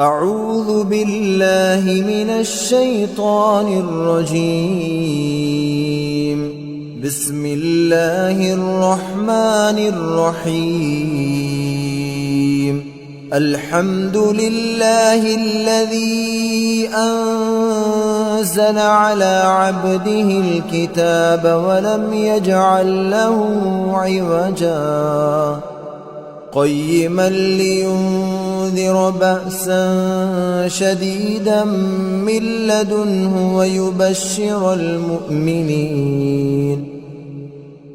أعوذ بالله من الشيطان الرجيم. بسم الله الرحمن الرحيم. الحمد لله الذي أنزل على عبده الكتاب ولم يجعل له عوجا قيما لينذر بأسا شديدا من لدنه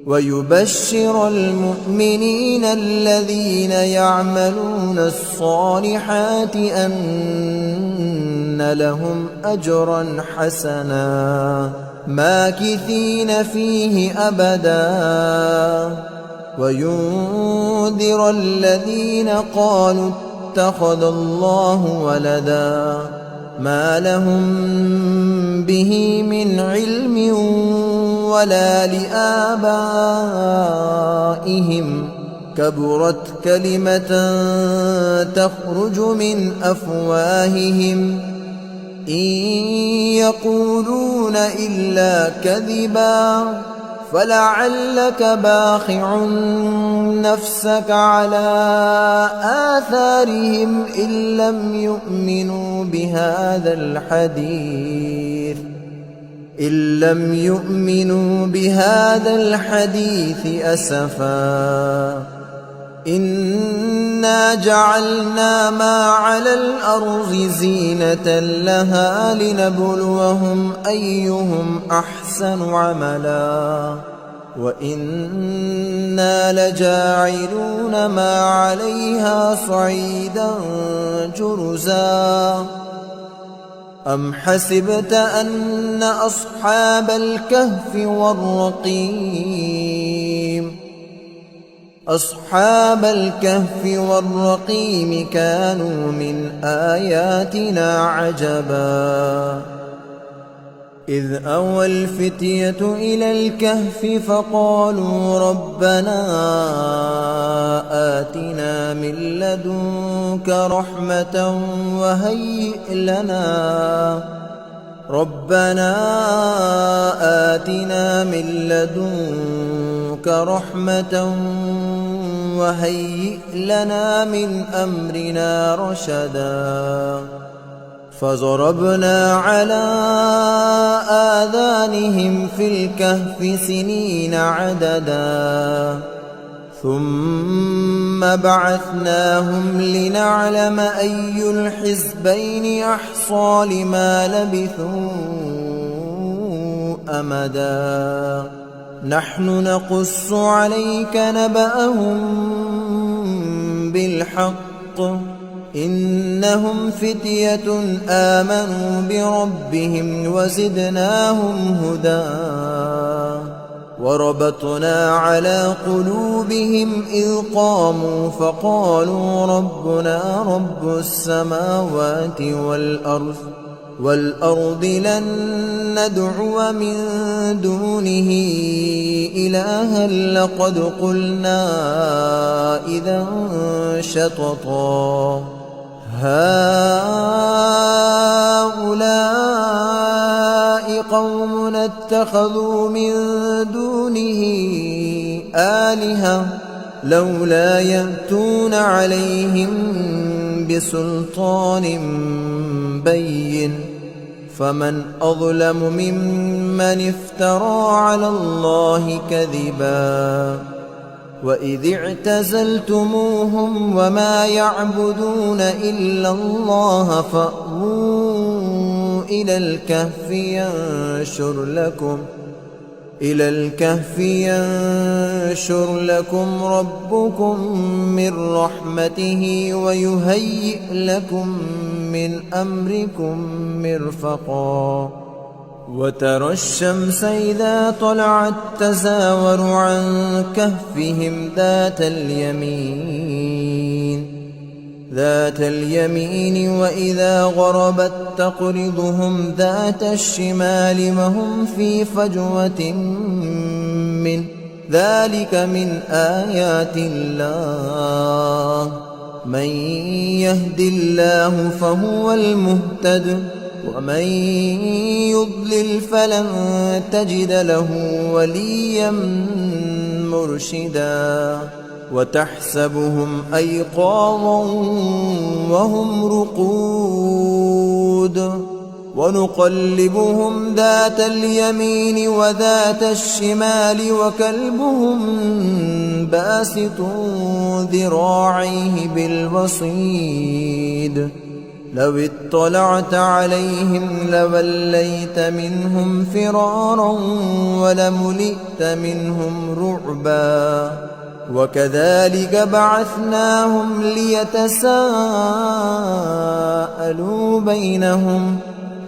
ويبشر المؤمنين الذين يعملون الصالحات أن لهم أجرا حسنا ماكثين فيه أبدا وينذر الذين قالوا اتخذ الله ولدا ما لهم به من علم ولا لآبائهم كبرت كلمة تخرج من أفواههم إن يقولون إلا كذبا فلعلك باخع نفسك على آثارهم إن لم يؤمنوا بهذا الحديث أسفا إنا جعلنا ما على الأرض زينة لها لنبلوهم أيهم أحسن عملا وإنا لجاعلون ما عليها صعيدا جرزا أم حسبت أن أصحاب الكهف والرقيم كانوا من آياتنا عجبا إذ أوى الفتية إلى الكهف فقالوا ربنا آتنا من لدنك رحمة وهيئ لنا من أمرنا رشدا فضربنا على آذانهم في الكهف سنين عددا ثم بعثناهم لنعلم أي الحزبين أحصى لما لبثوا أمدا نحن نقص عليك نبأهم بالحق إنهم فتية آمنوا بربهم وزدناهم هدى وربطنا على قلوبهم إذ قاموا فقالوا ربنا رب السماوات والأرض لن ندعو من دونه إلها لقد قلنا إذا شططا هؤلاء قوم اتخذوا من دونه آلهة لولا يأتون عليهم بسلطان بين فمن أظلم ممن افترى على الله كذبا وإذ اعتزلتموهم وما يعبدون إلا الله فأووا إلى الكهف ينشر لكم ربكم من رحمته ويهيئ لكم من أمركم مرفقا وترى الشمس إذا طلعت تزاور عن كهفهم ذات اليمين وإذا غربت تقرضهم ذات الشمال وهم في فجوة منه ذلك من آيات الله من يهد الله فهو المهتد ومن يضلل فلن تجد له وليا مرشدا وتحسبهم أيقاظا وهم رقود ونقلبهم ذات اليمين وذات الشمال وكلبهم باسط ذراعيه بالوصيد لو اطلعت عليهم لوليت منهم فرارا ولملئت منهم رعبا وكذلك بعثناهم ليتساءلوا بينهم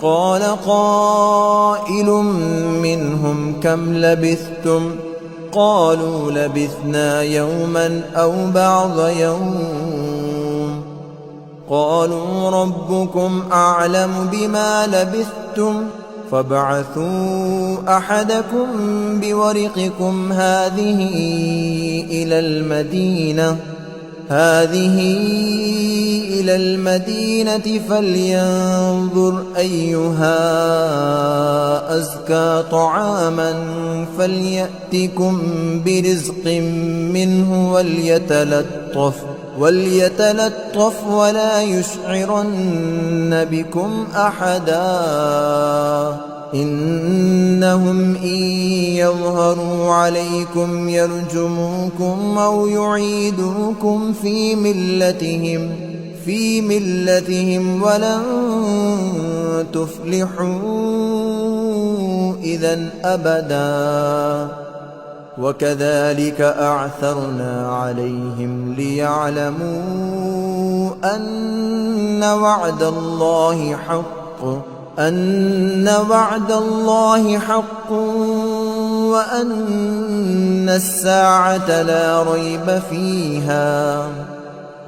قال قائل منهم كم لبثتم قالوا لبثنا يوما أو بعض يوم قالوا ربكم أعلم بما لبثتم فابعثوا أحدكم بورقكم هذه إلى المدينة فلينظر أيها أزكى طعاما فليأتكم برزق منه وليتلطف ولا يشعرن بكم أحدا إنهم إن يظهروا عليكم يرجموكم أو يعيدوكم في ملتهم ولن تفلحوا إذا أبدا وكذلك أعثرنا عليهم ليعلموا أن وعد الله حق وأن الساعة لا ريب فيها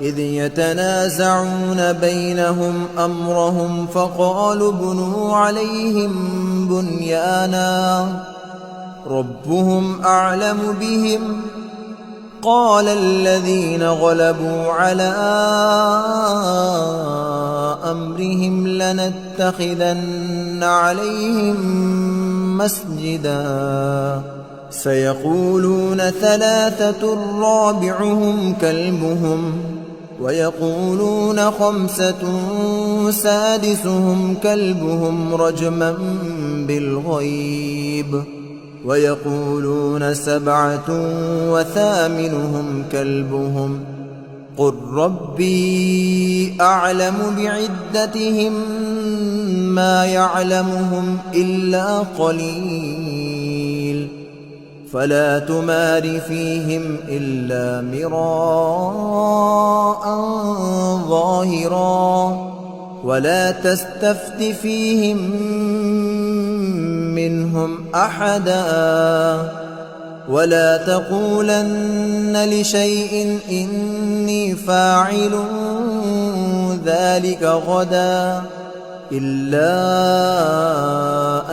إذ يتنازعون بينهم أمرهم فقالوا ابنوا عليهم بنيانا ربهم أعلم بهم قال الذين غلبوا على أمرهم لنتخذن عليهم مسجدا سيقولون ثلاثة رابعهم كلبهم ويقولون خمسة سادسهم كلبهم رجما بالغيب ويقولون سبعة وثامنهم كلبهم قل ربي أعلم بعدتهم ما يعلمهم إلا قليل فلا تمار فيهم إلا مراء ظاهرا ولا تستفت فيهم منهم أحدا ولا تقولن لشيء إني فاعل ذلك غدا إلا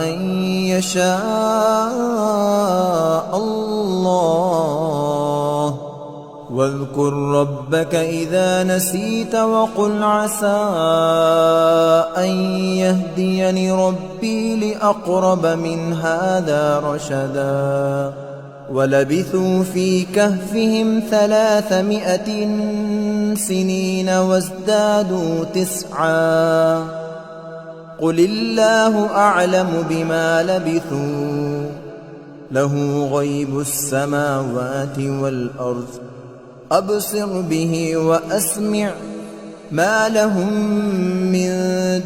أن يشاء الله واذكر ربك إذا نسيت وقل عسى أن يهديني ربي لأقرب من هذا رشدا ولبثوا في كهفهم 300 سنين وازدادوا 9 قل الله أعلم بما لبثوا له غيب السماوات والأرض أبصر به وأسمع ما لهم من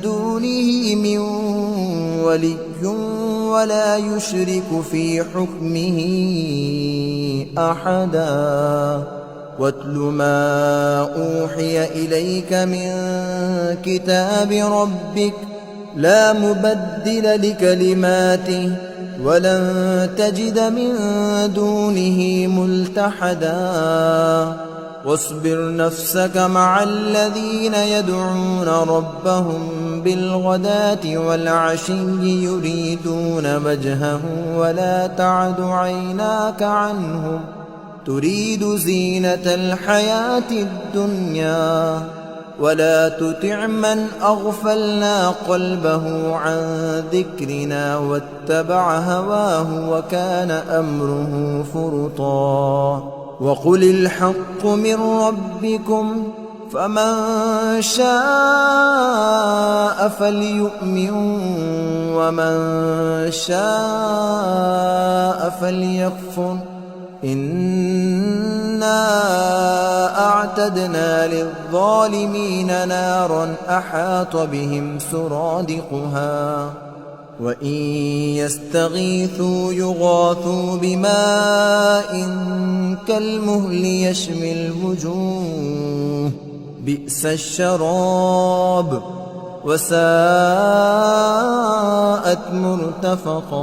دونه من ولي ولا يشرك في حكمه أحدا واتل ما أوحي إليك من كتاب ربك لا مبدل لكلماته ولن تجد من دونه ملتحدا واصبر نفسك مع الذين يدعون ربهم بالغداة والعشي يريدون وجهه ولا تعد عيناك عنهم تريد زينة الحياة الدنيا ولا تطع من أغفلنا قلبه عن ذكرنا واتبع هواه وكان أمره فرطا وقل الحق من ربكم فمن شاء فليؤمن ومن شاء فليكفر إنا أعتدنا للظالمين نارا أحاط بهم سرادقها وإن يستغيثوا يغاثوا بماء كالمهل يشوي الوجوه بئس الشراب وساءت مرتفقا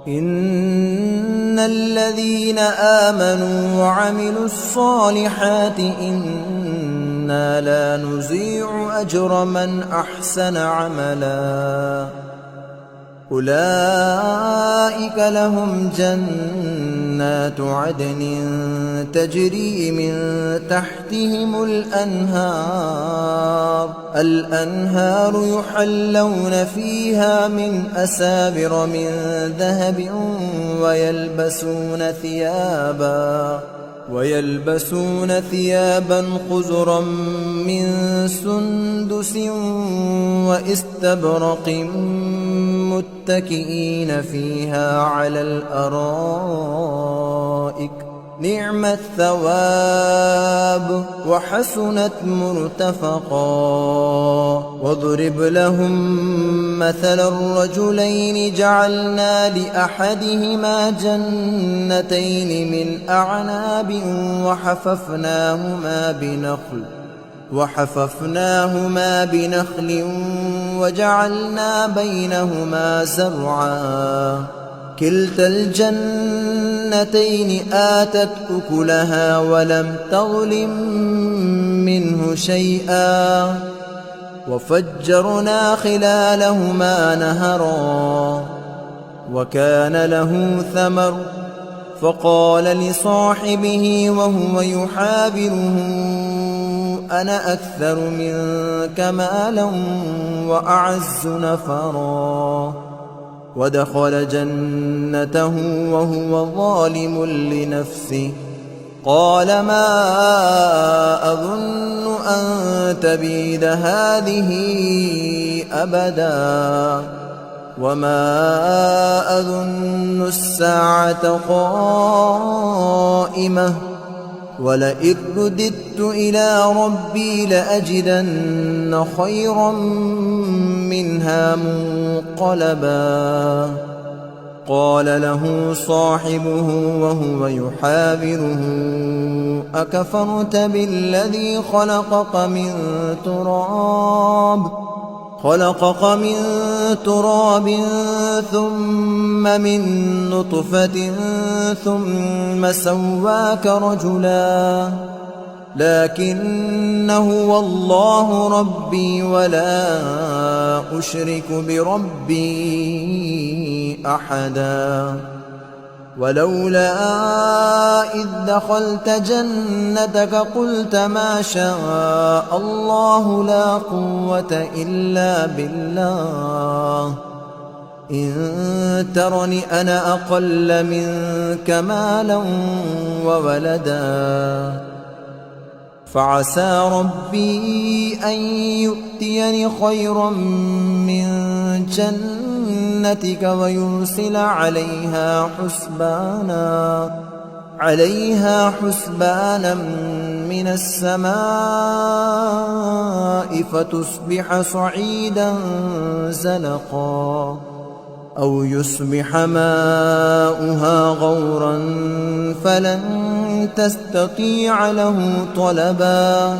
إن الذين آمنوا وعملوا الصالحات إنا لا نضيع أجر من أحسن عملا أولئك لهم جنات عدن تجري من تحتهم الأنهار يحلون فيها من أسابر من ذهب ويلبسون ثيابا خضرا من سندس واستبرق متكئين فيها على الأرائك نعم الثواب وحسنت مرتفقا واضرب لهم مثل الرجلين جعلنا لأحدهما جنتين من أعناب وحففناهما بنخل وجعلنا بينهما زرعا كلتا الجنتين آتت أكلها ولم تظلم منه شيئا وفجرنا خلالهما نهرا وكان له ثمر فقال لصاحبه وهو يحاوره أنا أكثر منك مالا وأعز نفرا ودخل جنته وهو ظالم لنفسه قال ما أظن أن تبيد هذه أبدا وما أظن الساعة قائمة ولئن رددت إلى ربي لأجدن خيرا منها منقلبا قال له صاحبه وهو يحاوره أكفرت بالذي خلقك من تراب ثم من نطفة ثم سواك رجلا لكن هو الله ربي ولا أشرك بربي أحدا ولولا إذ دخلت جنتك قلت ما شاء الله لا قوة إلا بالله إن ترني أنا أقل منك مالا وولدا فعسى ربي أن يؤتيني خيرا من جنتك ويرسل عليها حسبانا من السماء فتصبح صعيدا زلقا أو يصبح ماؤها غورا فلن تستطيع له طلبا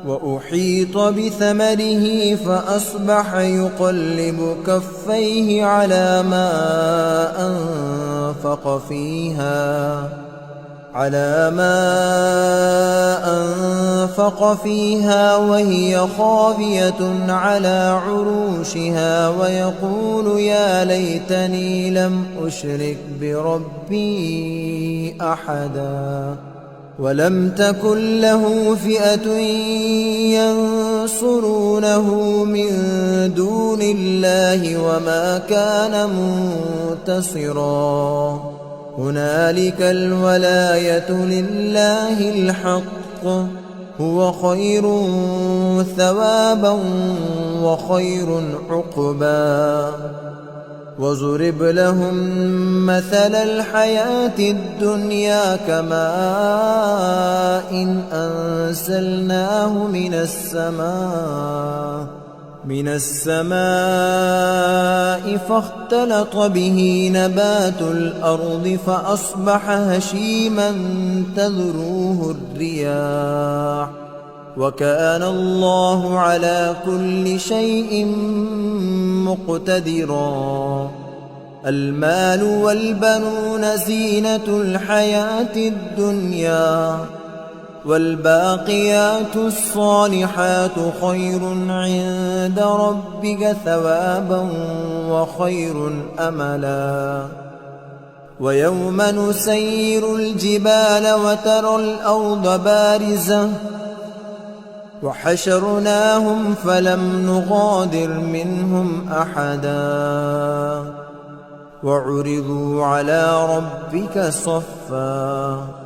وأحيط بثمره فأصبح يقلب كفيه على ما أنفق فيها على ما أنفق فيها وهي خاوية على عروشها ويقول يا ليتني لم أشرك بربي أحدا ولم تكن له فئة ينصرونه من دون الله وما كان منتصرا هنالك الولاية لله الحق هو خير ثوابا وخير عقبا وضرب لهم مثل الحياة الدنيا كماء إن أنزلناه من السماء فاختلط به نبات الأرض فأصبح هشيما تذروه الرياح وكان الله على كل شيء مقتدرا المال والبنون زينة الحياة الدنيا والباقيات الصالحات خير عند ربك ثوابا وخير أملا ويوم نسير الجبال وترى الأرض بارزة وحشرناهم فلم نغادر منهم أحدا وعرضوا على ربك صفا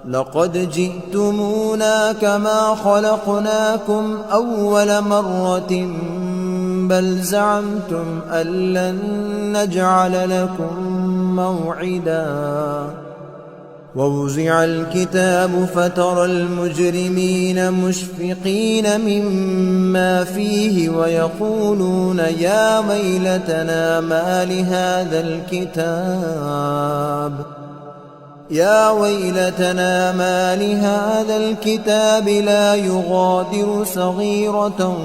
لقد جئتمونا كما خلقناكم أول مرة بل زعمتم أن لن نجعل لكم موعدا ووزع الكتاب فترى المجرمين مشفقين مما فيه ويقولون يا ويلتنا ما لهذا الكتاب لا يغادر صغيرة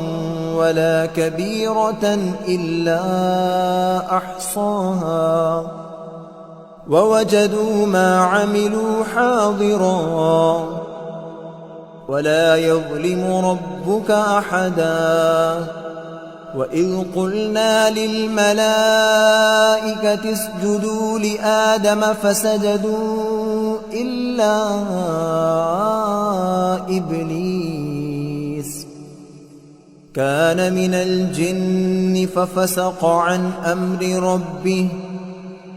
ولا كبيرة إلا أحصاها ووجدوا ما عملوا حاضرا ولا يظلم ربك أحدا وإذ قلنا للملائكة اسجدوا لآدم فسجدوا إلا إبليس كان من الجن ففسق عن أمر ربه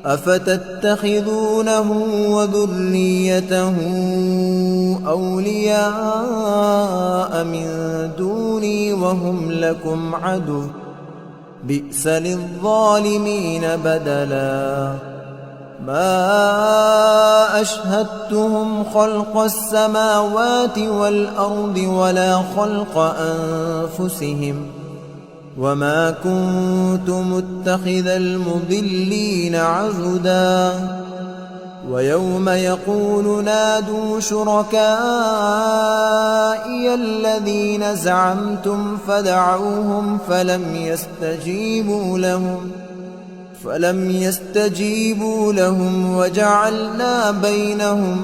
أفتتخذونه وذريته أولياء من دوني وهم لكم عدو بئس للظالمين بدلا ما أشهدتهم خلق السماوات والأرض ولا خلق أنفسهم وما كنت متخذ المضلين عضدا ويوم يقول نادوا شركائي الذين زعمتم فدعوهم فلم يستجيبوا لهم وجعلنا بينهم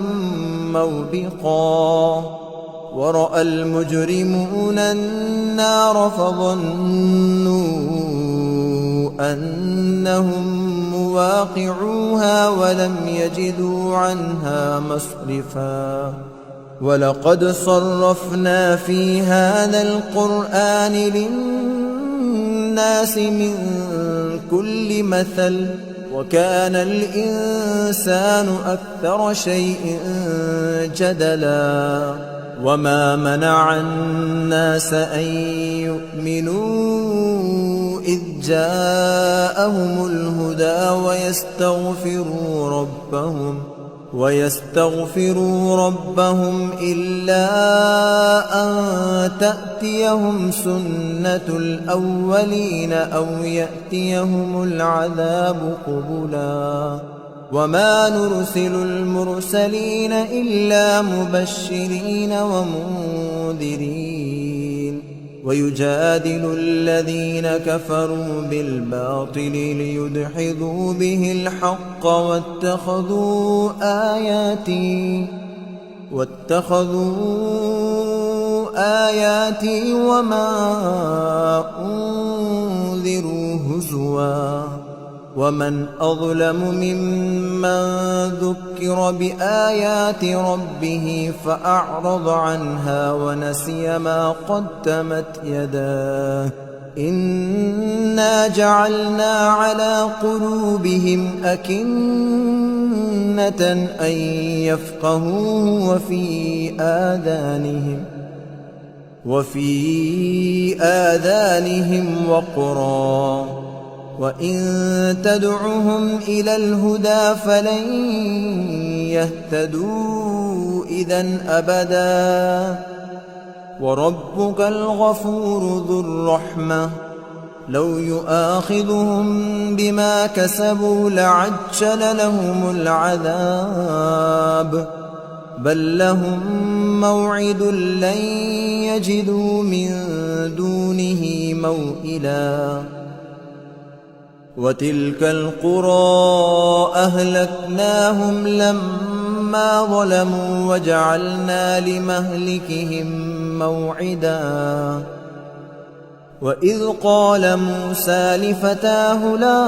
موبقا ورأى المجرمون النار فظنوا أنهم مواقعوها ولم يجدوا عنها مصرفا ولقد صرفنا في هذا القرآن للناس من كل مثل وكان الإنسان أكثر شيء جدلا وما منع الناس أن يؤمنوا إذ جاءهم الهدى ويستغفروا ربهم إلا أن تأتيهم سنة الأولين أو يأتيهم العذاب قبلا وما نرسل المرسلين إلا مبشرين ومنذرين ويجادل الذين كفروا بالباطل ليدحضوا به الحق واتخذوا آياتي واتخذوا آياتي وما أنذروا هزوا ومن أظلم ممن ذكر بآيات ربه فأعرض عنها ونسي ما قدمت يداه إنا جعلنا على قلوبهم أكنة أن يفقهوه وفي آذانهم وقرا وإن تدعهم إلى الهدى فلن يهتدوا إذن أبدا وربك الغفور ذو الرحمة لو يؤاخذهم بما كسبوا لعجل لهم العذاب بل لهم موعد لن يجدوا من دونه موئلا وتلك القرى أهلكناهم لما ظلموا وجعلنا لمهلكهم موعدا وإذ قال موسى لفتاه لا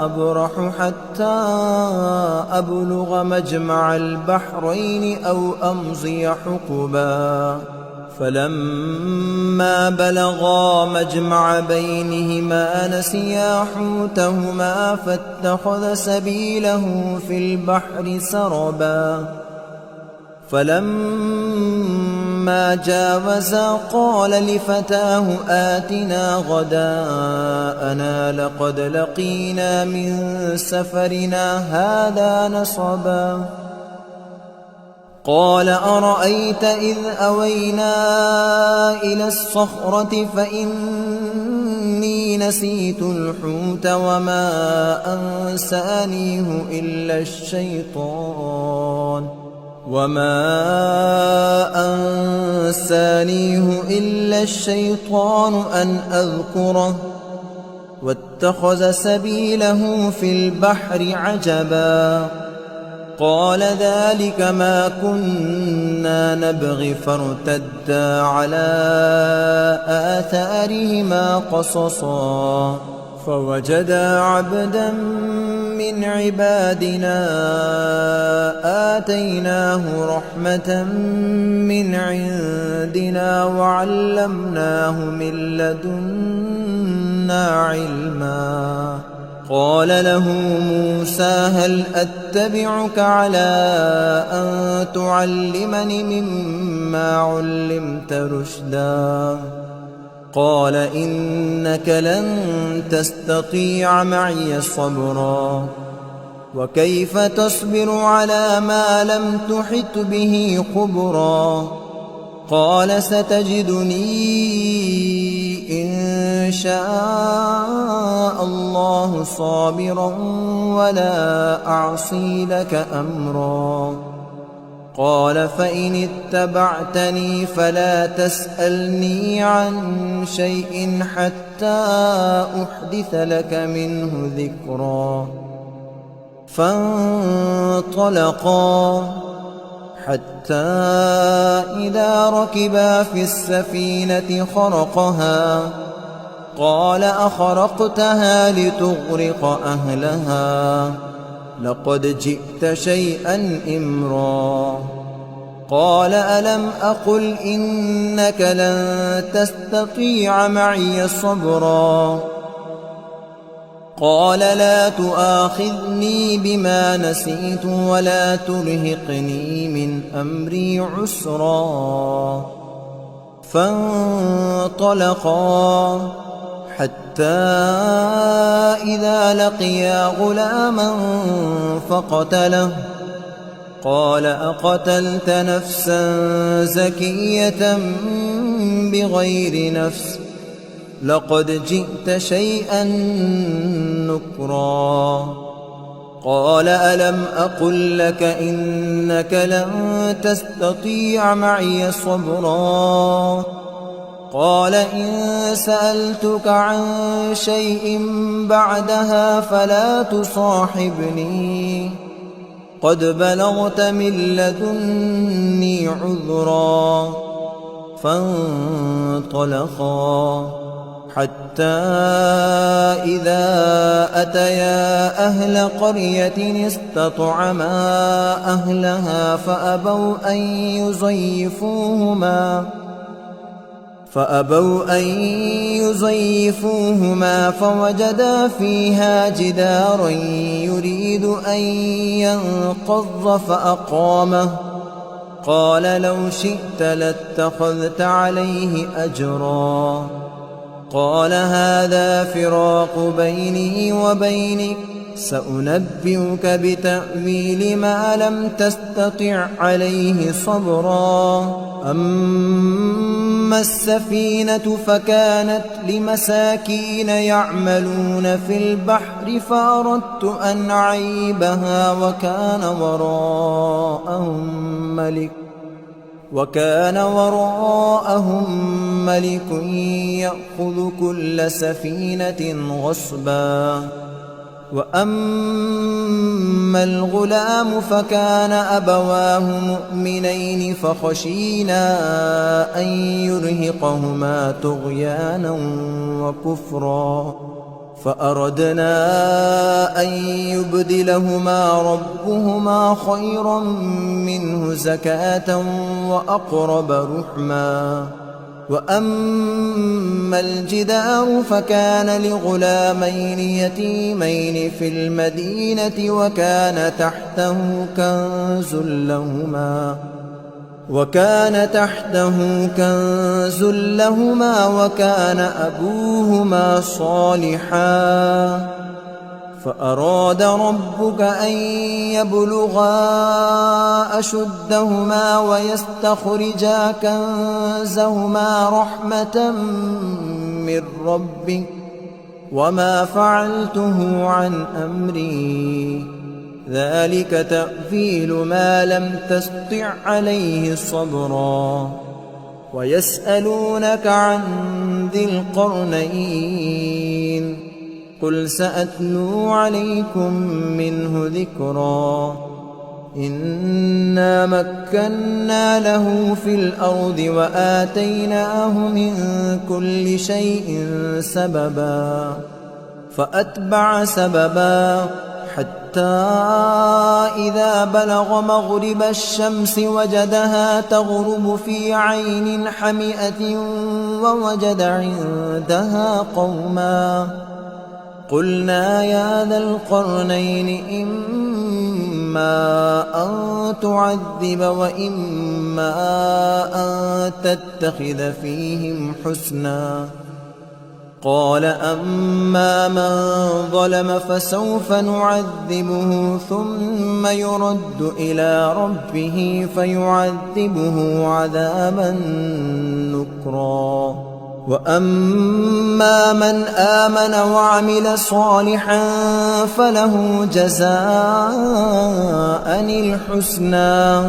أبرح حتى أبلغ مجمع البحرين أو أمضي حقبا فلما بلغا مجمع بينهما نسيا حوتهما فاتخذ سبيله في البحر سربا فلما جاوزا قال لفتاه آتنا غداءنا لقد لقينا من سفرنا هذا نصبا قال أرأيت إذ أوينا إلى الصخرة فإني نسيت الحوت وما أنسانيه إلا الشيطان أن أذكره واتخذ سبيله في البحر عجبا قال ذلك ما كنا نبغي فارتدا على آثارهما قصصا فوجدا عبدا من عبادنا آتيناه رحمة من عندنا وعلمناه من لدنا علما قال له موسى هل أتبعك على أن تعلمني مما علمت رشدا قال إنك لن تستطيع معي صبرا وكيف تصبر على ما لم تحط به خبرا قال ستجدني إن شاء الله صابرا ولا أعصي لك أمرا قال فإن اتبعتني فلا تسألني عن شيء حتى أحدث لك منه ذكرا فانطلقا حتى إذا ركبا في السفينة خرقها قال أخرقتها لتغرق أهلها لقد جئت شيئا إمرا قال ألم أقل إنك لن تستطيع معي صبرا قال لا تؤاخذني بما نسيت ولا ترهقني من أمري عسرا فانطلقا حتى إذا لقيا غلاما فقتله قال أقتلت نفسا زكية بغير نفس لقد جئت شيئا نكرا قال ألم أقل لك إنك لن تستطيع معي صبرا قال إن سألتك عن شيء بعدها فلا تصاحبني قد بلغت من لدني عذرا. فانطلقا حتى إذا أتيا أهل قرية استطعما أهلها فأبوا أن يضيفوهما فوجدا فيها جدارا يريد أن ينقض فأقامه. قال لو شئت لاتخذت عليه أجرا. قال هذا فراق بيني وبينك، سأنبئك بتأويل ما لم تستطع عليه صبرا. أما السفينة فكانت لمساكين يعملون في البحر فأردت أن أعيبها وكان وراءهم ملك يأخذ كل سفينة غصبا. وأما الغلام فكان أبواه مؤمنين فخشينا أن يرهقهما طغيانا وكفرا، فأردنا أن يبدلهما ربهما خيرا منه زكاة وأقرب رحما. وأما الجدار فكان لغلامين يتيمين في المدينة وكان تحته كنز لهما وكان أبوهما صالحا. فأراد ربك أن يبلغا أشدهما ويستخرجا كنزهما رحمة من ربك وما فعلته عن أمري، ذلك تأويل ما لم تسطع عليه صبرا. ويسألونك عن ذي القرنين، قل سأتلو عليكم منه ذكرا. إنا مكنا له في الأرض وآتيناه من كل شيء سببا. فأتبع سببا حتى إذا بلغ مغرب الشمس وجدها تغرب في عين حمئة ووجد عندها قوما. قلنا يا ذا القرنين إما أن تعذب وإما أن تتخذ فيهم حسنا. قال أما من ظلم فسوف نعذبه ثم يرد إلى ربه فيعذبه عذابا نكرا. وأما من آمن وعمل صالحا فله جزاء الحسنى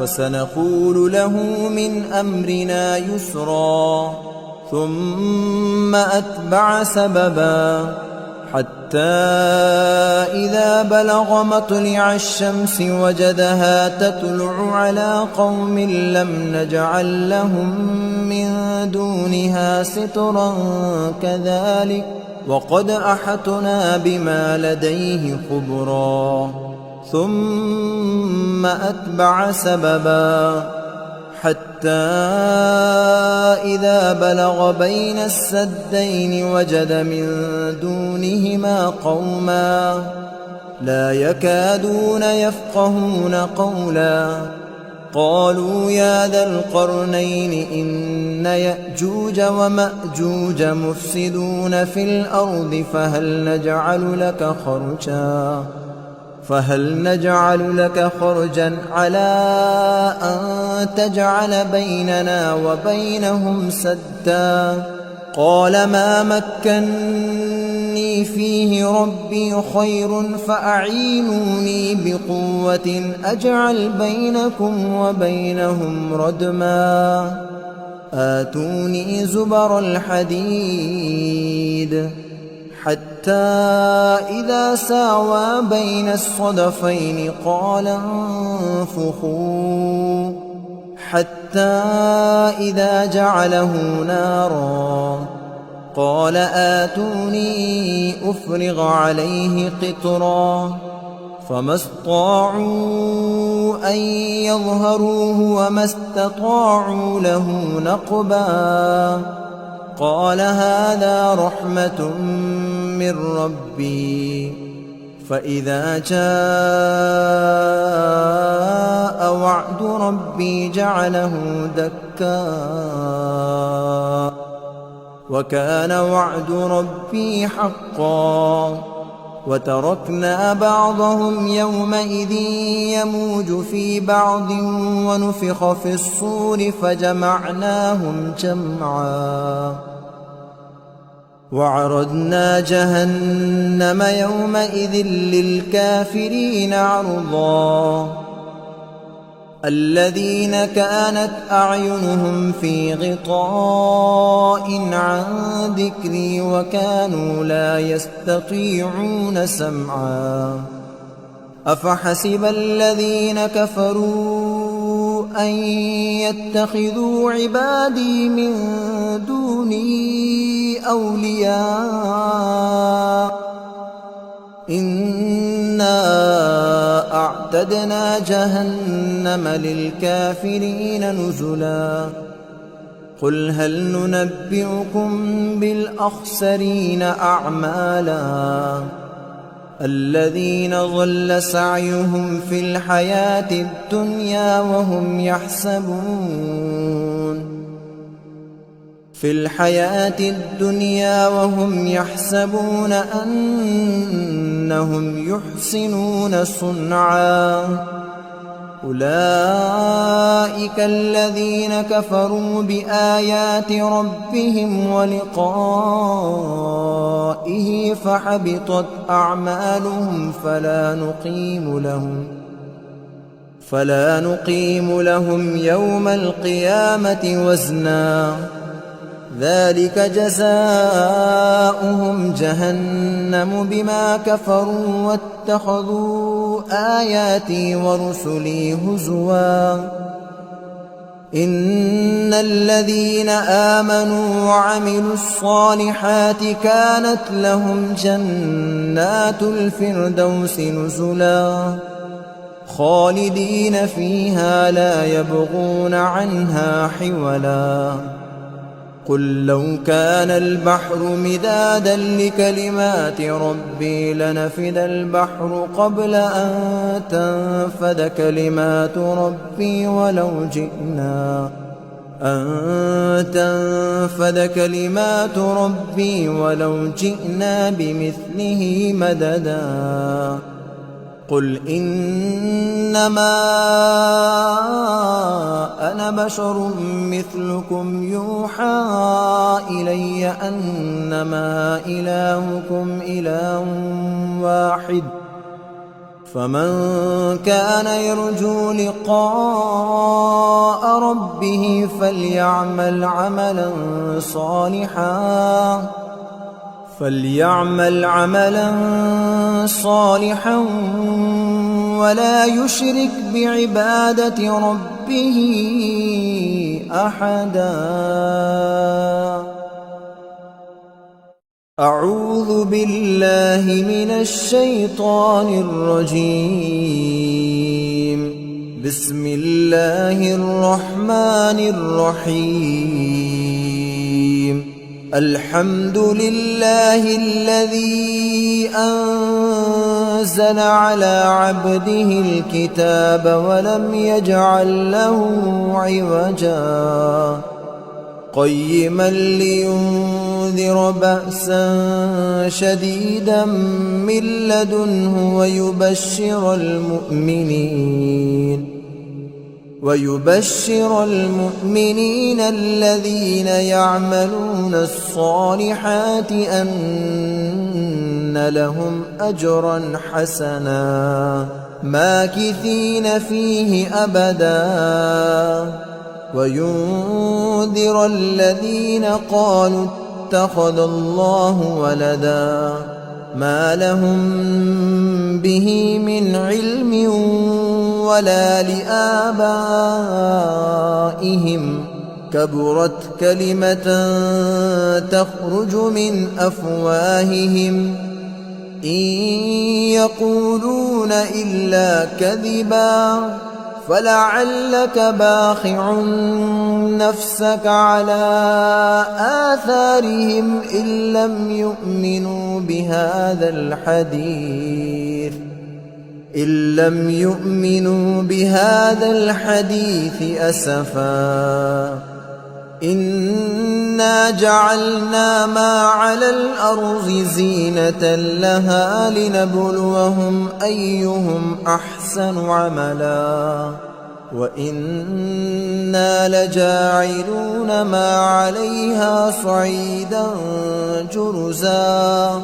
وسنقول له من أمرنا يسرا. ثم أتبع سببا حتى إذا بلغ مطلع الشمس وجدها تطلع على قوم لم نجعل لهم من دونها سترا كذلك وقد أحطنا بما لديه خبرا. ثم أتبع سببا حتى إذا بلغ بين السدين وجد من دونهما قوما لا يكادون يفقهون قولا. قالوا يا ذا القرنين إن يأجوج ومأجوج مفسدون في الأرض فهل نجعل لك خرجا على أن تجعل بيننا وبينهم سدا. قال ما مكني فيه ربي خير فأعينوني بقوة أجعل بينكم وبينهم ردما. آتوني زبر الحديد حتى إذا ساوى بين الصدفين قال انفخوا حتى إذا جعله نارا قال آتوني أفرغ عليه قطرا فما استطاعوا أن يظهروه وما استطاعوا له نقبا قال هذا رحمة من ربي فإذا جاء وعد ربي جعله دكا وكان وعد ربي حقا وتركنا بعضهم يومئذ يموج في بعض ونفخ في الصور فجمعناهم جمعا وعرضنا جهنم يومئذ للكافرين عرضا الذين كانت أعينهم في غطاء عن ذكري وكانوا لا يستطيعون سمعا أفحسب الذين كفروا أن يتخذوا عبادي من دوني أولياء إنا أعتدنا جهنم للكافرين نزلا قل هل ننبئكم بالأخسرين أعمالا الذين ضل سعيهم في الحياة الدنيا وهم يحسبون أنهم يحسنون صنعا أولئك الذين كفروا بآيات ربهم ولقائه فحبطت أعمالهم فلا نقيم لهم يوم القيامة وزنا ذلك جزاؤهم جهنم بما كفروا واتخذوا آياتي ورسلي هزوا إن الذين آمنوا وعملوا الصالحات كانت لهم جنات الفردوس نزلا خالدين فيها لا يبغون عنها حولا قل لو كان البحر مدادا لكلمات ربي لنفد البحر قبل أن تنفد كلمات ربي ولو جئنا بمثله مددا قل إنما أنا بشر مثلكم يوحى إلي أنما إلهكم إله واحد فمن كان يرجو لقاء ربه فليعمل عملا صالحا ولا يشرك بعبادة ربه أحدا أعوذ بالله من الشيطان الرجيم بسم الله الرحمن الرحيم الحمد لله الذي أنزل على عبده الكتاب ولم يجعل له عوجا قيما لينذر بأسا شديدا من لدنه ويبشر المؤمنين الذين يعملون الصالحات أن لهم أجرا حسنا ماكثين فيه أبدا وينذر الذين قالوا اتخذ الله ولدا ما لهم به من علم ولا لآبائهم كبرت كلمة تخرج من أفواههم إن يقولون إلا كذبا فلعلك باخع نفسك على آثارهم إن لم يؤمنوا بهذا الحديث أسفا إنا جعلنا ما على الأرض زينة لها لنبلوهم أيهم أحسن عملا وإنا لجاعلون ما عليها صعيدا جرزا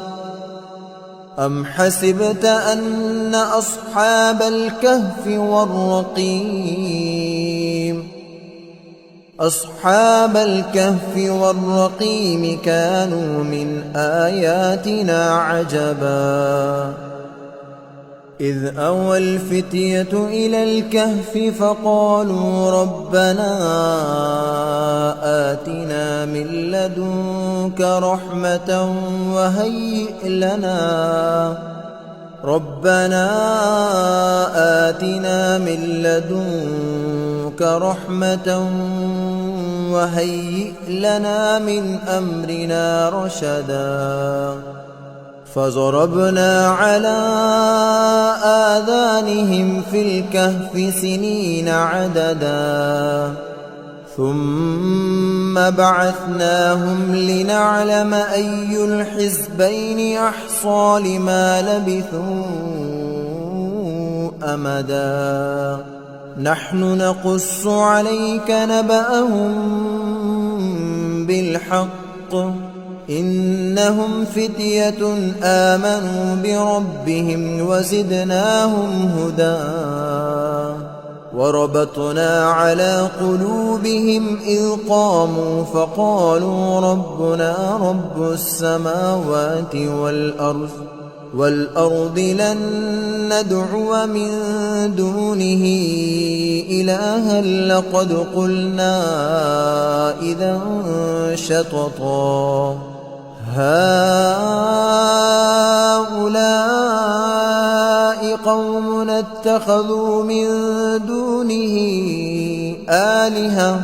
أم حسبت أن أصحاب الكهف والرقيم كانوا من آياتنا عجبا إذ أوى الفتية إلى الكهف فقالوا ربنا آتنا من لدنك رحمة وهيئ لنا من أمرنا رشدا فضربنا على آذانهم في الكهف سنين عددا ثم بعثناهم لنعلم أي الحزبين أحصى لما لبثوا أمدا نحن نقص عليك نبأهم بالحق إنهم فتية آمنوا بربهم وزدناهم هدى وربطنا على قلوبهم إذ قاموا فقالوا ربنا رب السماوات والأرض لن ندعو من دونه إلها لقد قلنا إذا شططا هؤلاء قوم اتخذوا من دونه آلهة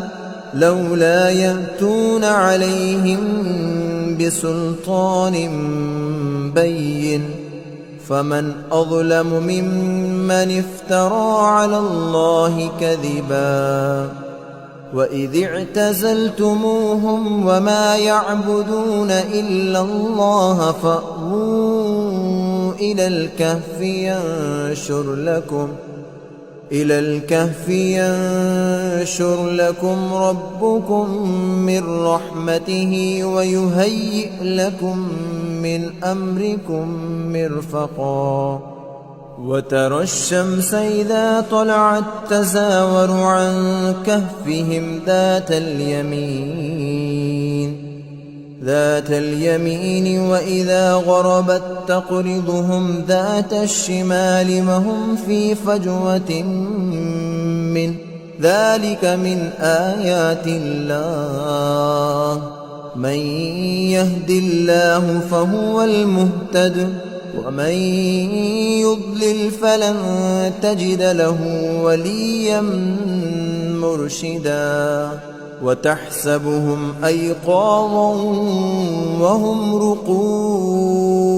لولا يأتون عليهم بسلطان بين فمن أظلم ممن افترى على الله كذبا وإذ اعتزلتموهم وما يعبدون إلا الله فأووا إلى الكهف ينشر لكم ربكم من رحمته ويهيئ لكم من أمركم مرفقا وترى الشمس إذا طلعت تزاور عن كهفهم ذات اليمين وإذا غربت تقرضهم ذات الشمال وهم في فجوة منه ذلك من آيات الله من يهد الله فهو المهتد ومن يضلل فلن تجد له وليا مرشدا وتحسبهم أيقاظا وهم رقود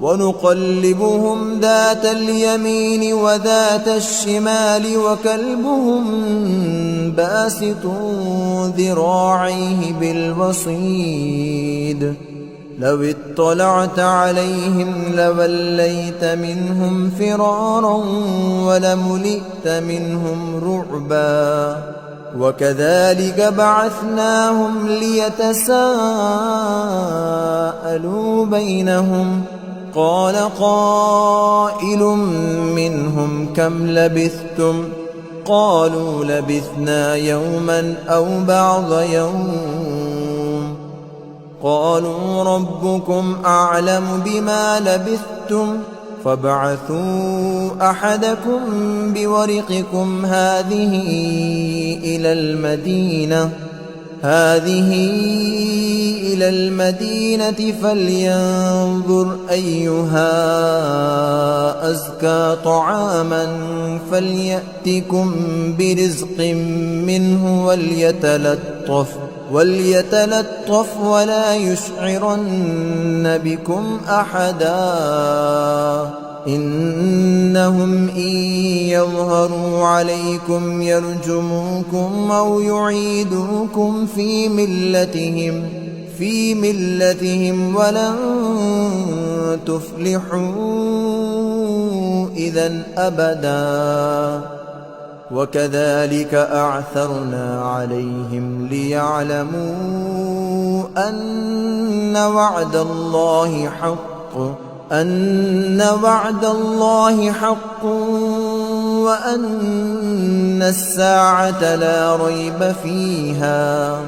ونقلبهم ذات اليمين وذات الشمال وكلبهم باسط ذراعيه بالوصيد لو اطلعت عليهم لوليت منهم فرارا ولملئت منهم رعبا وكذلك بعثناهم ليتساءلوا بينهم قال قائل منهم كم لبثتم قالوا لبثنا يوما أو بعض يوم قالوا ربكم أعلم بما لبثتم فابعثوا أحدكم بورقكم هذه إلى المدينة فلينظر أيها أزكى طعاما فليأتكم برزق منه وليتلطف ولا يشعرن بكم أحدا إنهم إن يظهروا عليكم يرجموكم أو يعيدوكم في ملتهم ولن تفلحوا إذا أبدا وكذلك أعثرنا عليهم ليعلموا أن وعد الله حق وأن الساعة لا ريب فيها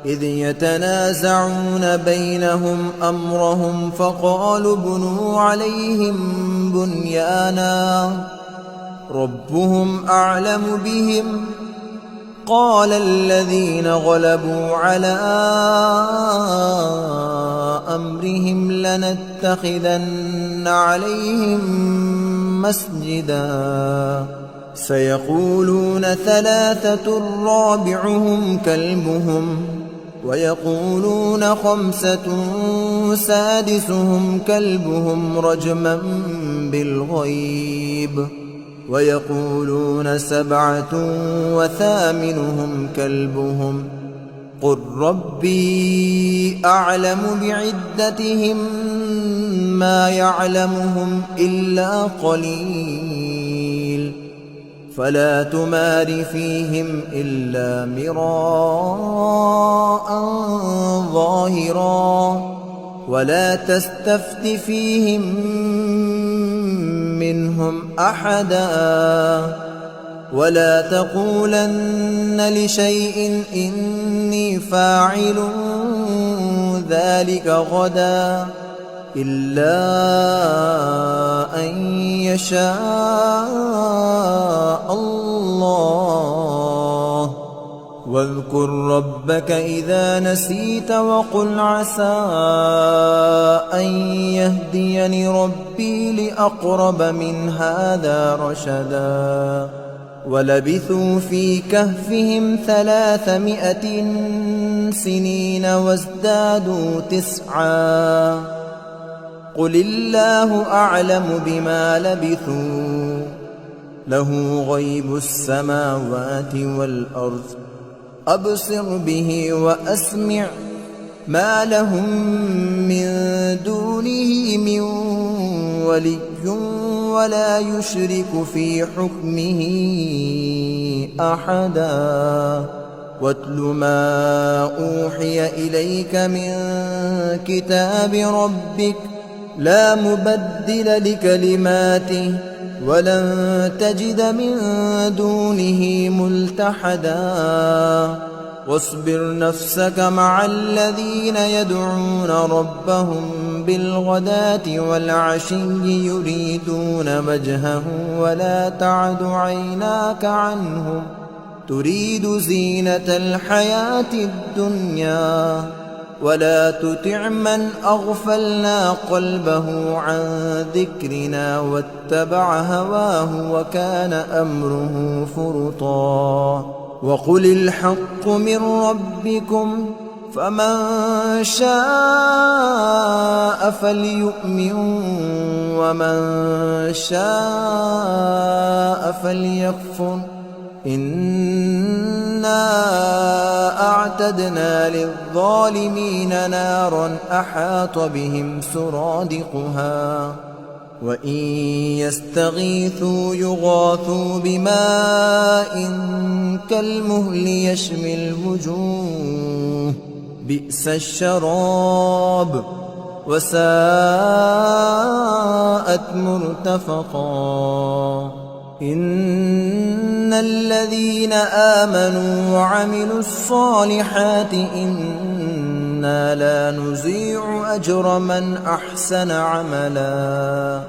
إذ يتنازعون بينهم أمرهم فقالوا ابنوا عليهم بنيانا ربهم أعلم بهم قال الذين غلبوا على أمرهم لنتخذن عليهم مسجدا سيقولون ثلاثة رابعهم كلبهم ويقولون خمسة سادسهم كلبهم رجما بالغيب ويقولون سبعة وثامنهم كلبهم قل ربي أعلم بعدتهم ما يعلمهم إلا قليل فلا تمار فيهم إلا مراء ظاهرا ولا تستفت فيهم منهم أحدا ولا تقولن لشيء إني فاعل ذلك غدا إلا أن يشاء الله واذكر ربك إذا نسيت وقل عسى أن يهديني ربي لأقرب من هذا رشدا ولبثوا في كهفهم 300 سنين وازدادوا 9 قل الله أعلم بما لبثوا له غيب السماوات والأرض أبصر به وأسمع ما لهم من دونه من ولي ولا يشرك في حكمه أحدا واتل ما أوحي إليك من كتاب ربك لا مبدل لكلماته ولن تجد من دونه ملتحدا واصبر نفسك مع الذين يدعون ربهم بالغداة والعشي يريدون وجهه ولا تعد عيناك عنهم تريد زينة الحياة الدنيا ولا تطع من أغفلنا قلبه عن ذكرنا واتبع هواه وكان أمره فرطا وقل الحق من ربكم فمن شاء فليؤمن ومن شاء فليكفر إنا أعتدنا للظالمين نارا أحاط بهم سرادقها وإن يستغيثوا يغاثوا بماء كالمهل يشوي الوجوه بئس الشراب وساءت مرتفقا إن الذين آمنوا وعملوا الصالحات إن إنا لا نضيع أجر من أحسن عملا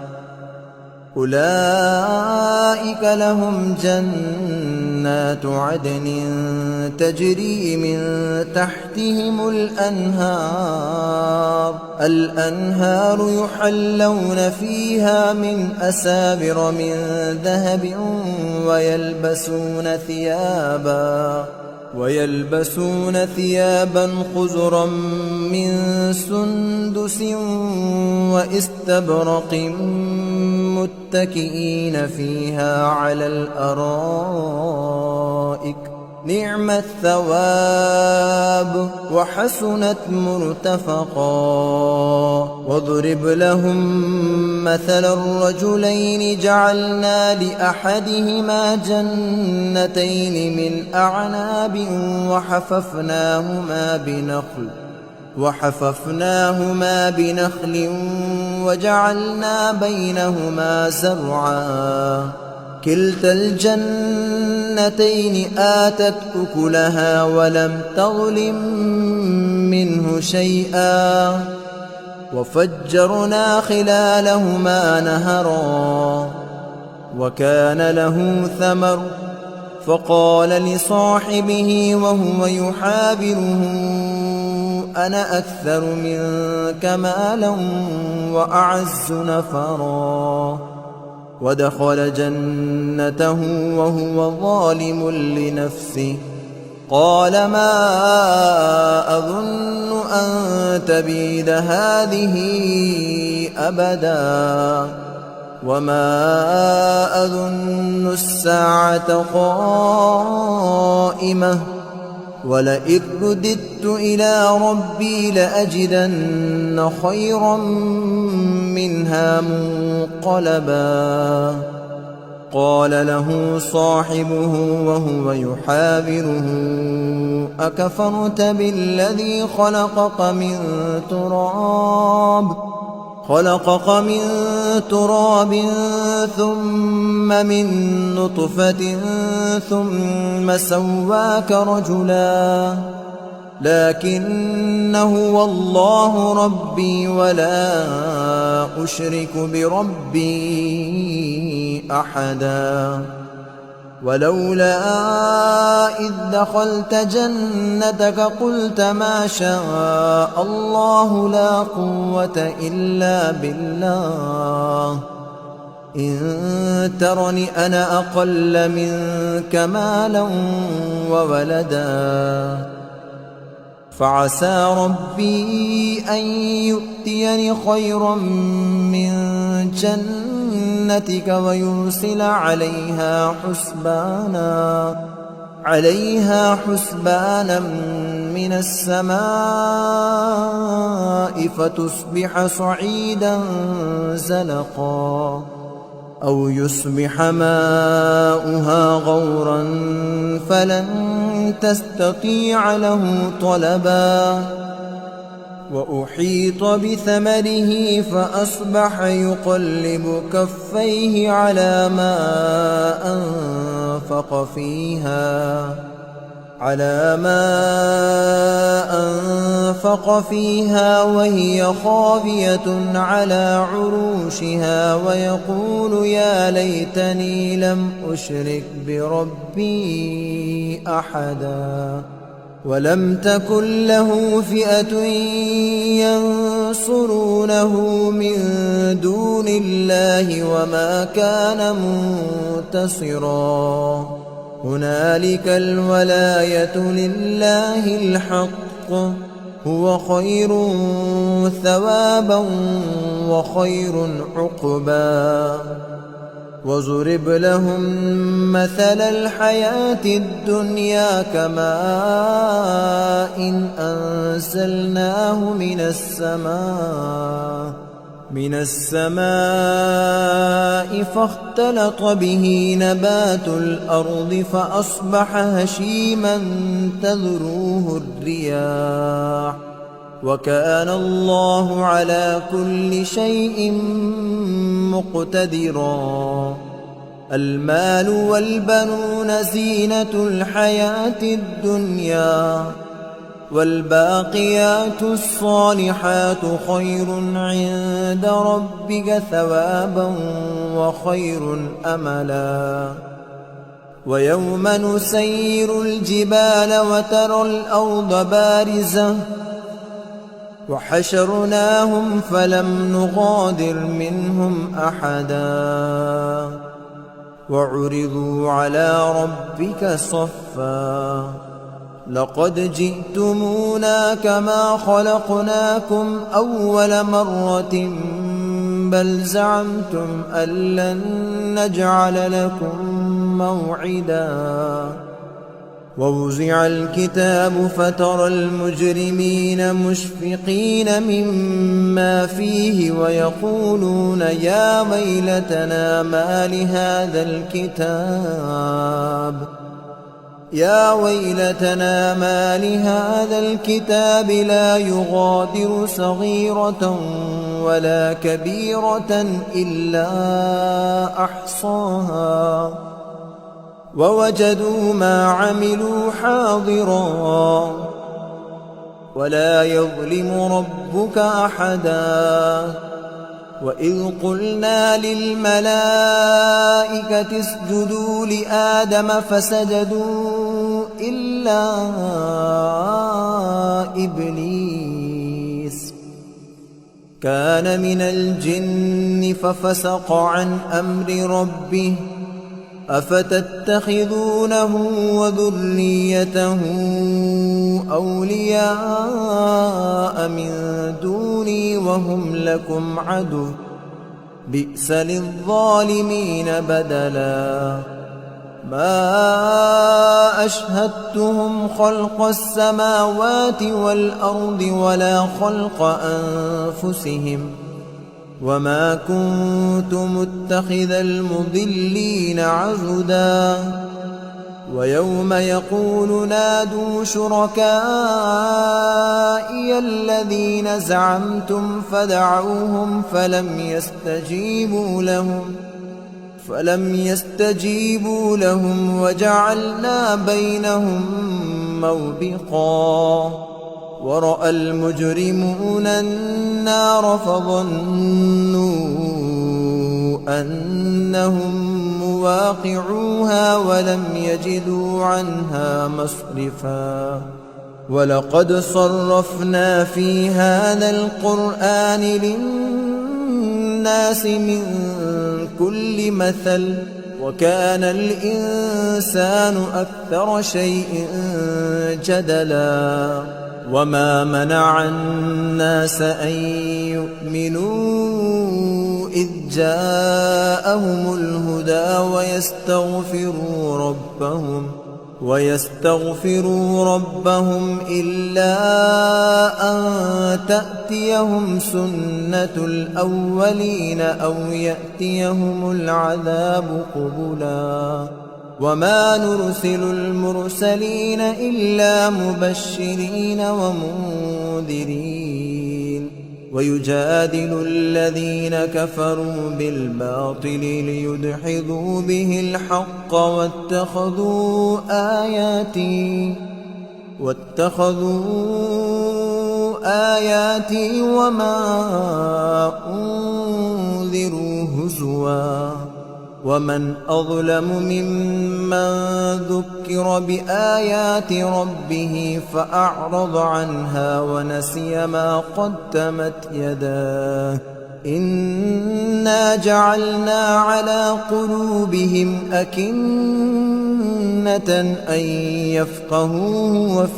أولئك لهم جنات عدن تجري من تحتهم الأنهار يحلون فيها من أساور من ذهب ويلبسون ثيابا خضرا من سندس واستبرق متكئين فيها على الأرائك نعم الثواب وحسنت مرتفقا واضرب لهم مثل الرجلين جعلنا لأحدهما جنتين من أعناب وحففناهما بنخل وجعلنا بينهما زرعا كلتا الجنتين آتت أكلها ولم تظلم منه شيئا وفجرنا خلالهما نهرا وكان له ثمر فقال لصاحبه وهو يحاوره أنا أكثر منك مالا وأعز نفرا ودخل جنته وهو ظالم لنفسه قال ما أظن أن تبيد هذه أبدا وما أظن الساعة قائمة ولئن رددت إلى ربي لأجدن خيرا منها منقلبا قال له صاحبه وهو يحاوره أكفرت بالذي خلقك من تراب ثم من نطفة ثم سواك رجلا لكن هو الله ربي ولا أشرك بربي أحدا ولولا إذ دخلت جنتك قلت ما شاء الله لا قوة إلا بالله إن ترني أنا أقل منك مالا وولدا فعسى ربي أن يؤتيني خيرا من جنتك ويرسل عليها حسبانا من السماء فتصبح صعيدا زلقا أو يصبح ماؤها غورا فلن تستطيع له طلبا وأحيط بثمره فأصبح يقلب كفيه على ما أنفق فيها وهي خاوية على عروشها ويقول يا ليتني لم أشرك بربي أحدا ولم تكن له فئة ينصرونه من دون الله وما كان منتصرا هنالك الولاية لله الحق هو خير ثوابا وخير عقبا وضرب لهم مثل الحياة الدنيا كماء أنزلناه من السماء فاختلط به نبات الأرض فأصبح هشيما تذروه الرياح وكان الله على كل شيء مقتدرا المال والبنون زينة الحياة الدنيا والباقيات الصالحات خير عند ربك ثوابا وخير أملا. ويوم نسير الجبال وترى الأرض بارزة وحشرناهم فلم نغادر منهم أحدا وعرضوا على ربك صفا لقد جئتمونا كما خلقناكم أول مرة بل زعمتم أن لن نجعل لكم موعدا. ووزع الكتاب فترى المجرمين مشفقين مما فيه ويقولون يا ويلتنا ما لهذا الكتاب لا يغادر صغيرة ولا كبيرة إلا أحصاها ووجدوا ما عملوا حاضرا ولا يظلم ربك أحدا. وإذ قلنا للملائكة اسجدوا لآدم فسجدوا إلا إبليس كان من الجن ففسق عن أمر ربه أفتتخذونه وذريته أولياء من دوني وهم لكم عدو بئس للظالمين بدلا. ما أشهدتهم خلق السماوات والأرض ولا خلق أنفسهم وما كنت متخذ المضلين عضدا. ويوم يقول نادوا شركائي الذين زعمتم فدعوهم فلم يستجيبوا لهم وجعلنا بينهم موبقا. ورأى المجرمون النار فظنوا أنهم مواقعوها ولم يجدوا عنها مصرفا. ولقد صرفنا في هذا القرآن للناس من كل مثل وكان الإنسان أكثر شيء جدلا. وما منع الناس أن يؤمنوا إذ جاءهم الهدى ويستغفروا ربهم إلا أن تأتيهم سنة الأولين أو يأتيهم العذاب قبلا. وما نرسل المرسلين إلا مبشرين ومنذرين ويجادل الذين كفروا بالباطل ليدحضوا به الحق واتخذوا آياتي وما أنذروا هزوا. ومن أظلم ممن ذكر بآيات ربه فأعرض عنها ونسي ما قدمت يداه إنا جعلنا على قلوبهم أكنة أن يفقهوه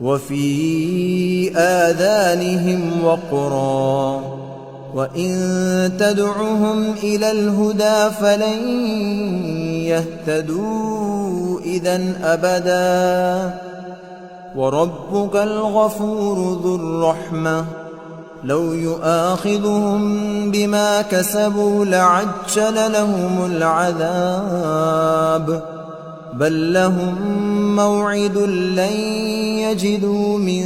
وفي آذانهم وقرا وإن تدعهم إلى الهدى فلن يهتدوا إذن أبدا. وربك الغفور ذو الرحمة لو يؤاخذهم بما كسبوا لعجل لهم العذاب بل لهم موعد لن يجدوا من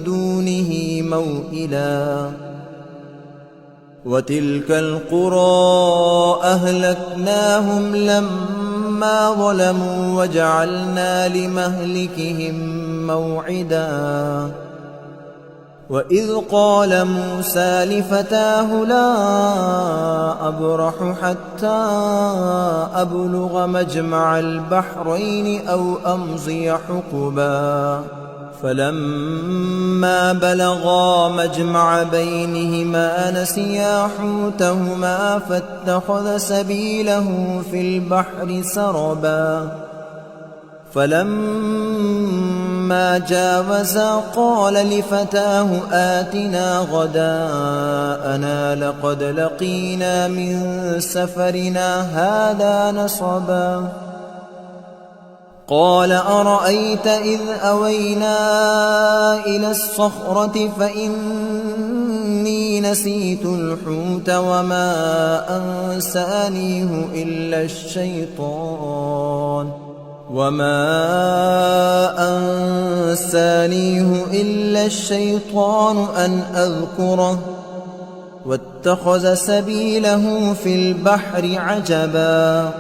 دونه موئلا. وتلك القرى أهلكناهم لما لما ظلموا وجعلنا لمهلكهم موعدا وإذ قال موسى لفتاه لا أبرح حتى أبلغ مجمع البحرين أو أمضي حقبا فلما بلغا مجمع بينهما نسيا حوتهما فاتخذ سبيله في البحر سربا فلما جاوزا قال لفتاه آتنا غداءنا لقد لقينا من سفرنا هذا نصبا قال أرأيت إذ أوينا إلى الصخرة فإني نسيت الحوت وما أنسانيه إلا الشيطان أن أذكره واتخذ سبيله في البحر عجبا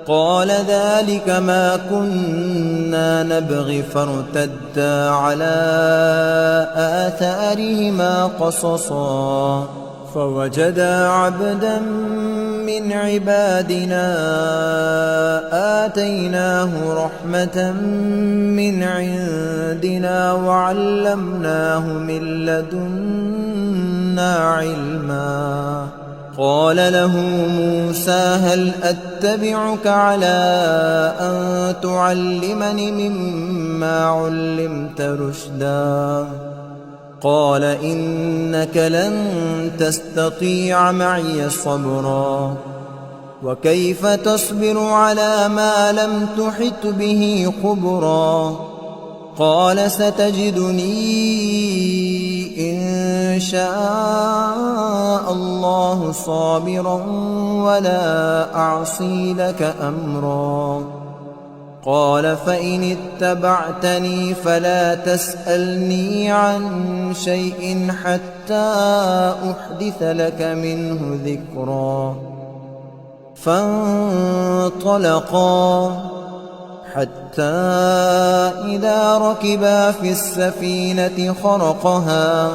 قال ذلك ما كنا نبغي فارتدا على آثارهما قصصا فوجدا عبدا من عبادنا آتيناه رحمة من عندنا وعلمناه من لدنا علما قال له موسى هل أتبعك على أن تعلمني مما علمت رشدا قال إنك لن تستطيع معي صبرا وكيف تصبر على ما لم تحط به خبرا قال ستجدني إن شاء الله صابرا ولا أعصي لك أمرا قال فإن اتبعتني فلا تسألني عن شيء حتى أحدث لك منه ذكرا فانطلقا حتى إذا ركبا في السفينة خرقها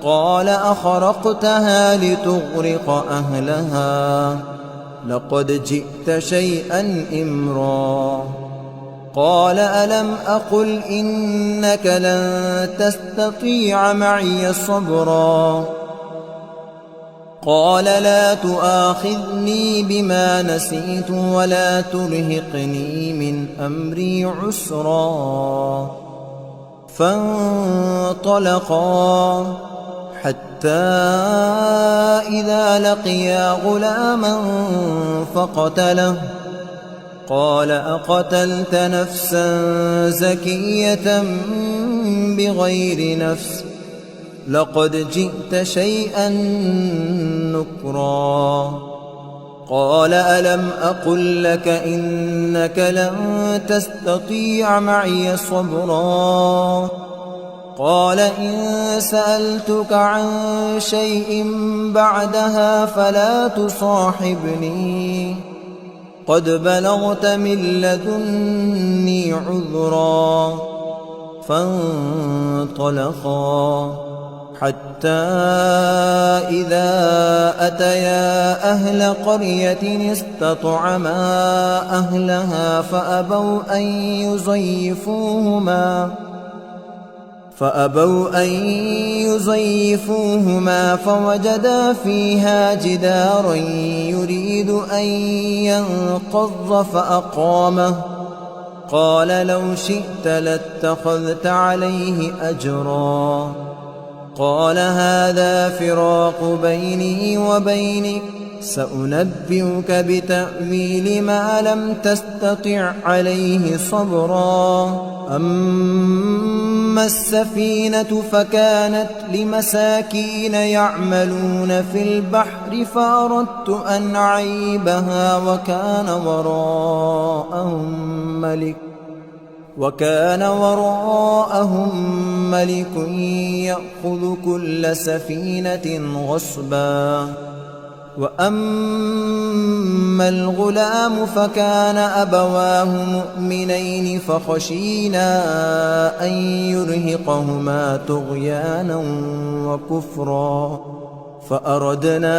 قال أخرقتها لتغرق أهلها لقد جئت شيئا إمرا قال ألم أقل إنك لن تستطيع معي صبرا قال لا تؤاخذني بما نسيت ولا ترهقني من أمري عسرا فانطلقا حتى إذا لقيا غلاما فقتله قال أقتلت نفسا زكية بغير نفس لقد جئت شيئا نكرا قال ألم أقل لك إنك لن تستطيع معي صبرا قال إن سألتك عن شيء بعدها فلا تصاحبني قد بلغت من لدني عذرا فانطلقا حتى إذا أتيا أهل قرية استطعما أهلها فأبوا أن يضيفوهما فوجدا فيها جدارا يريد أن ينقض فأقامه قال لو شئت لاتخذت عليه أجرا قال هذا فراق بيني وبينك سأنبئك بتأويل ما لم تستطع عليه صبرا أما السفينة فكانت لمساكين يعملون في البحر فأردت أن أعيبها وكان وراءهم ملك يأخذ كل سفينة غصبا وأما الغلام فكان أبواه مؤمنين فخشينا أن يرهقهما طغيانا وكفرا فأردنا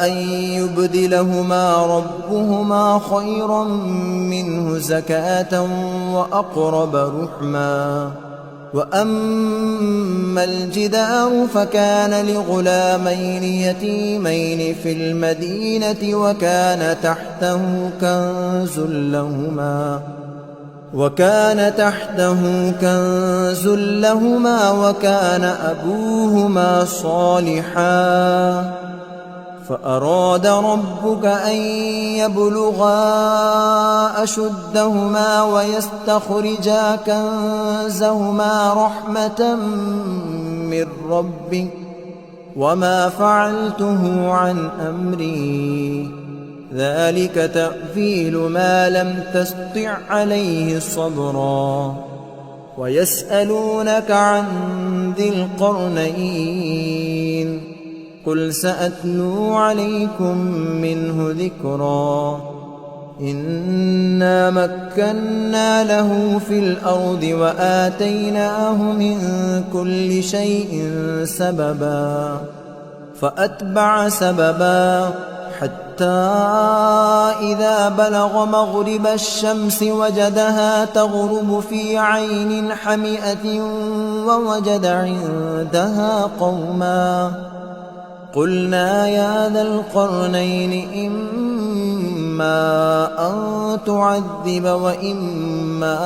أن يبدلهما ربهما خيرا منه زكاة وأقرب رحما وأما الجدار فكان لغلامين يتيمين في المدينة وكان تحته كنز لهما وكان أبوهما صالحا فأراد ربك أن يبلغا أشدهما ويستخرجا كنزهما رحمة من ربك وما فعلته عن أمري ذلك تأويل ما لم تسطع عليه صبرا ويسألونك عن ذي القرنين قل سأتلو عليكم منه ذكرا إنا مكنا له في الأرض وآتيناه من كل شيء سببا فأتبع سببا حتى إذا بلغ مغرب الشمس وجدها تغرب في عين حمئة ووجد عندها قوما قلنا يا ذا القرنين إما أن تعذب وإما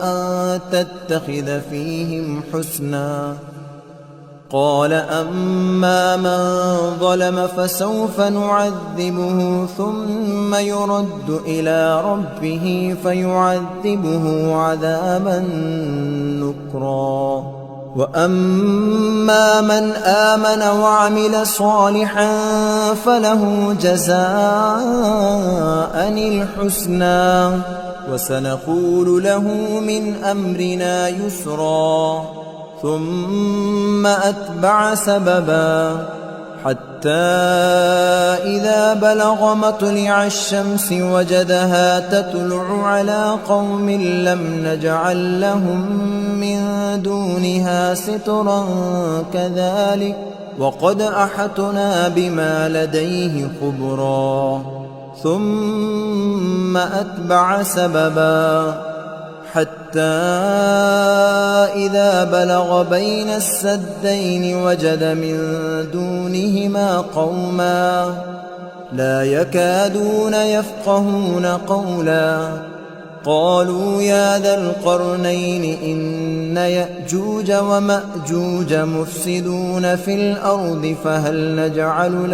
أن تتخذ فيهم حسنا قال أما من ظلم فسوف نعذبه ثم يرد إلى ربه فيعذبه عذابا نكرا وأما من آمن وعمل صالحا فله جزاء الحسنى وسنقول له من أمرنا يسرا ثم أتبع سببا حتى إذا بلغ مطلع الشمس وجدها تطلع على قوم لم نجعل لهم من دونها سترا كذلك وقد أحطنا بما لديه خبرا ثم أتبع سببا حتى إذا بلغ بين السدين وجد من دونهما قوما لا يكادون يفقهون قولا قالوا يا ذا القرنين إن يأجوج ومأجوج مفسدون في الأرض فهل نجعل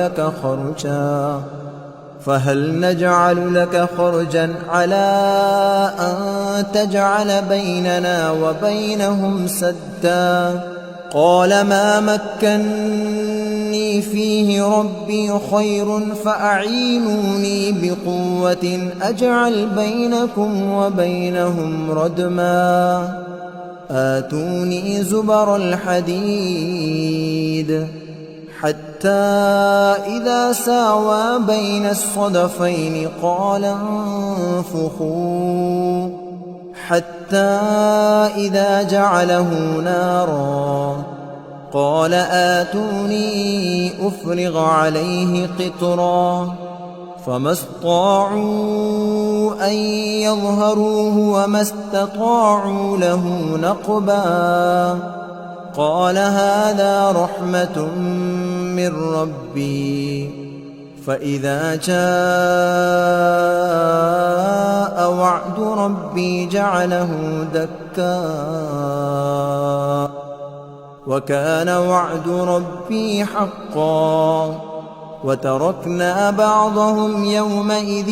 لك خرجا على أن تجعل بيننا وبينهم سدا قال ما مكني فيه ربي خير فأعينوني بقوة أجعل بينكم وبينهم ردما آتوني زبر الحديد حتى إذا ساوى بين الصدفين قال انفخوا حتى إذا جعله نارا قال آتوني أفرغ عليه قطرا فما استطاعوا أن يظهروه وما استطاعوا له نقبا قال هذا رحمة من ربي فإذا جاء وعد ربي جعله دكا وكان وعد ربي حقا وتركنا بعضهم يومئذ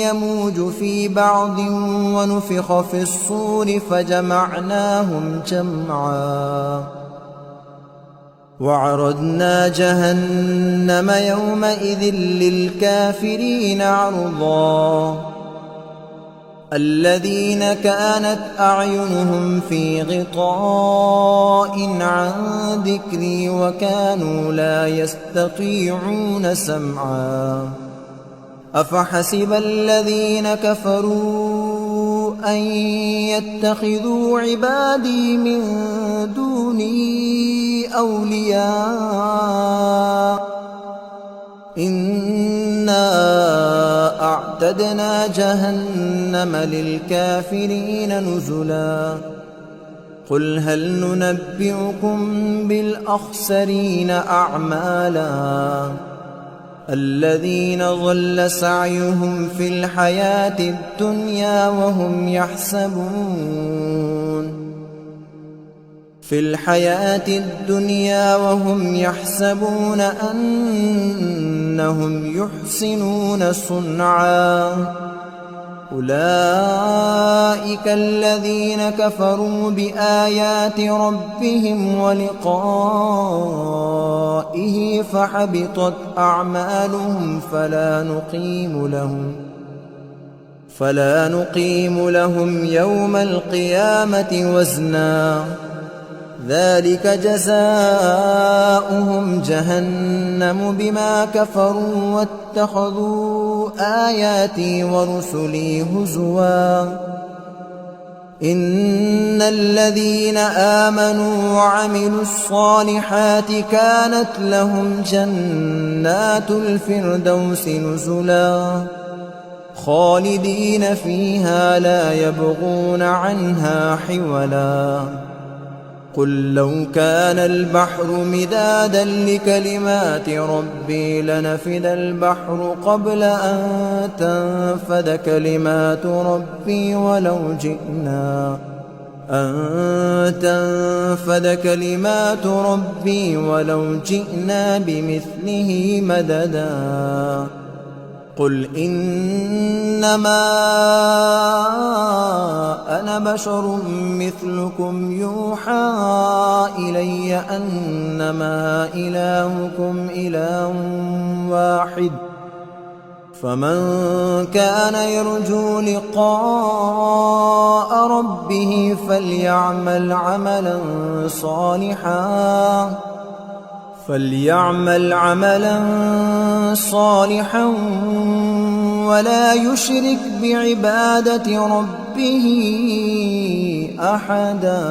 يموج في بعض ونفخ في الصور فجمعناهم جمعا وعرضنا جهنم يومئذ للكافرين عرضا الذين كانت أعينهم في غطاء عن ذكري وكانوا لا يستطيعون سمعا أفحسب الذين كفروا أن يتخذوا عبادي من دوني أولياء إنا أعتدنا جهنم للكافرين نزلا قل هل ننبئكم بالأخسرين أعمالا الذين ضل سعيهم في الحياة الدنيا وهم يحسبون أنهم يحسنون صنعا أولئك الذين كفروا بآيات ربهم ولقائه فحبطت أعمالهم فلا نقيم لهم يوم القيامة وزنا ذلك جزاؤهم جهنم بما كفروا واتخذوا آياتي ورسلي هزوا إن الذين آمنوا وعملوا الصالحات كانت لهم جنات الفردوس نزلا خالدين فيها لا يبغون عنها حولا قل لو كان البحر مدادا لكلمات ربي لنفد البحر قبل أن تنفد كلمات ربي ولو جئنا بمثله مددا قل إنما أنا بشر مثلكم يوحى إلي أنما إلهكم إله واحد فمن كان يرجو لقاء ربه فليعمل عملا صالحا ولا يشرك بعبادة ربه أحدا.